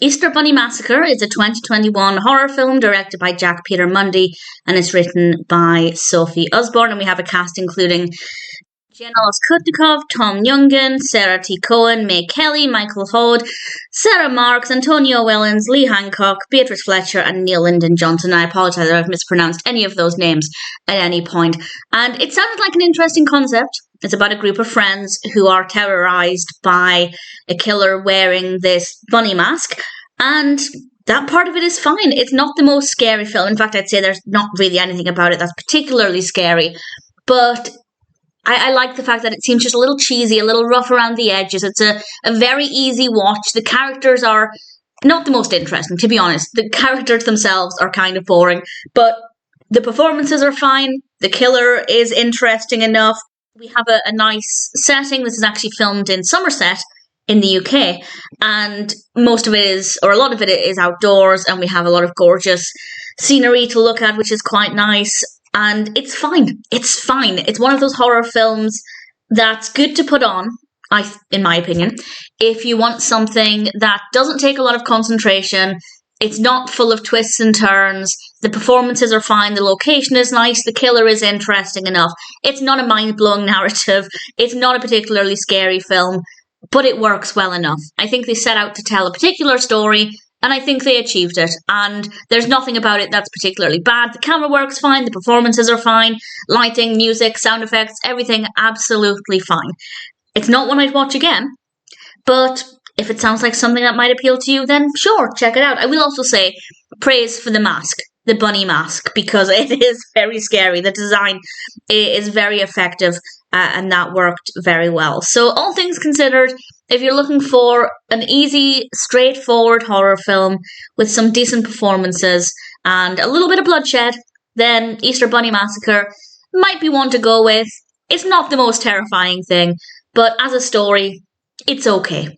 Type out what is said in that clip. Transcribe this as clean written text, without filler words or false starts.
Easter Bunny Massacre is a 2021 horror film directed by Peter Mundy and is written by Sophie Osbourne. And we have a cast including Genna Loskutnikov Tom, Nguyen, Sarah T. Cohen, May Kelly, Michael Hoad, Sarah Marks, Antonia, Whillans, Lee Hancock, Beatrice Fletcher, and Linden-Johnson. I apologise if I've mispronounced any of those names at any point. And it sounded like an interesting concept. It's about a group of friends who are terrorised by a killer wearing this bunny mask. And that part of it is fine. It's not the most scary film. In fact, I'd say there's not really anything about it that's particularly scary. But I like the fact that it seems just a little cheesy, a little rough around the edges. It's a very easy watch. The characters are not the most interesting, to be honest. The characters themselves are kind of boring. But the performances are fine. The killer is interesting enough. We have a nice setting. This is actually filmed in Somerset in the UK, and most of it is, or a lot of it is outdoors, and we have a lot of gorgeous scenery to look at, which is quite nice, and it's fine. It's fine. It's one of those horror films that's good to put on, in my opinion, if you want something that doesn't take a lot of concentration. It's not full of twists and turns. The performances are fine. The location is nice. The killer is interesting enough. It's not a mind-blowing narrative. It's not a particularly scary film, but it works well enough. I think they set out to tell a particular story, and I think they achieved it. And there's nothing about it that's particularly bad. The camera works fine. The performances are fine. Lighting, music, sound effects, everything absolutely fine. It's not one I'd watch again, but if it sounds like something that might appeal to you, then sure, check it out. I will also say praise for the mask, the bunny mask, because it is very scary. The design is very effective, and that worked very well. So all things considered, if you're looking for an easy, straightforward horror film with some decent performances and a little bit of bloodshed, then Easter Bunny Massacre might be one to go with. It's not the most terrifying thing, but as a story, it's okay.